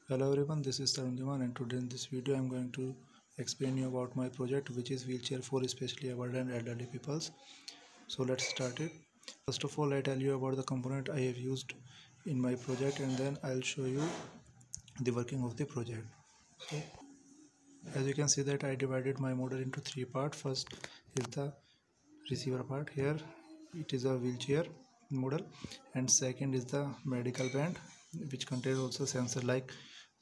Hello everyone, this is Tarun and today in this video I am going to explain you about my project which is wheelchair for especially able and elderly peoples. So let's start it. First of all, I tell you about the component I have used in my project and then I'll show you the working of the project. So as you can see that I divided my model into three parts. First is the receiver part. Here it is a wheelchair model, and second is the medical band which contains also sensor like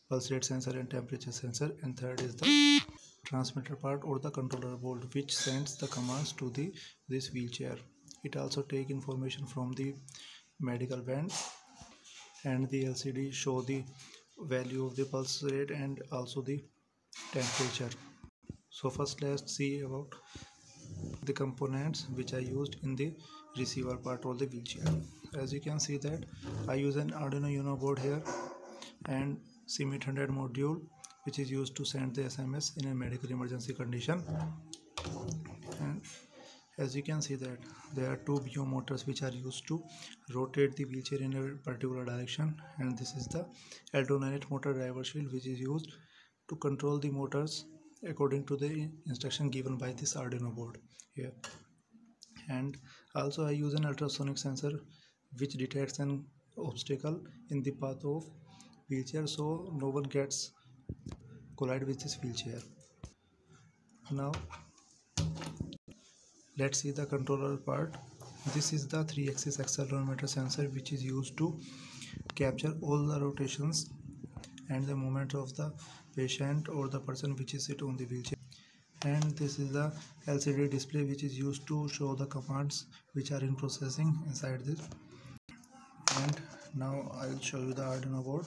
pulse rate sensor and temperature sensor, and third is the transmitter part or the controller board which sends the commands to this wheelchair. It also take information from the medical band, and the LCD show the value of the pulse rate and also the temperature. So first let's see about the components which I used in the receiver part of the wheelchair. As you can see that I use an Arduino Uno board here and CM800 module which is used to send the SMS in a medical emergency condition. And as you can see that there are two BO motors which are used to rotate the wheelchair in a particular direction, and this is the L298 motor driver shield which is used to control the motors according to the instruction given by this Arduino board here. And also I use an ultrasonic sensor which detects an obstacle in the path of wheelchair so no one gets collide with this wheelchair. Now let's see the controller part. This is the 3-axis accelerometer sensor which is used to capture all the rotations and the movement of the patient or the person which is sit on the wheelchair. And this is the LCD display which is used to show the commands which are in processing inside this. And now I'll show you the Arduino board.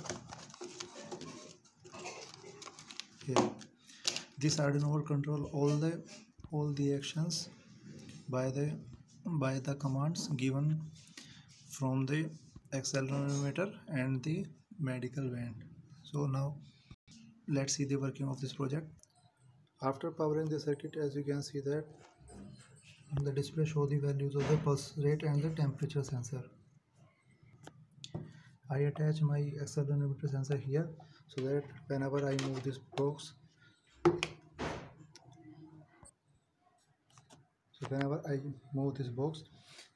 Here, this Arduino board control all the actions by the commands given from the accelerometer and the medical band. So now let's see the working of this project. After powering the circuit, as you can see that the display show the values of the pulse rate and the temperature sensor. I attach my accelerometer sensor here so that whenever I move this box,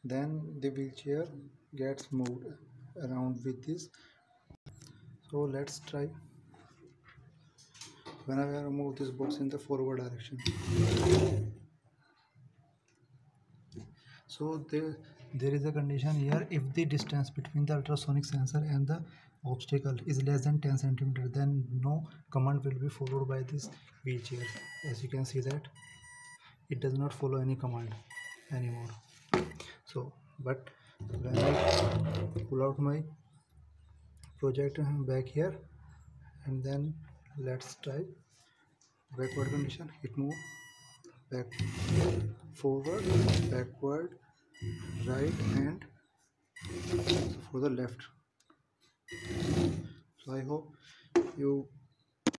then the wheelchair gets moved around with this. So let's try. Whenever I move this box in the forward direction, so there is a condition here: if the distance between the ultrasonic sensor and the obstacle is less than 10 centimeter, then no command will be followed by this wheelchair. As you can see that it does not follow any command anymore. So but when I pull out my project back here, and then let's try backward condition. It move back, forward, backward, right, and for the left. So I hope you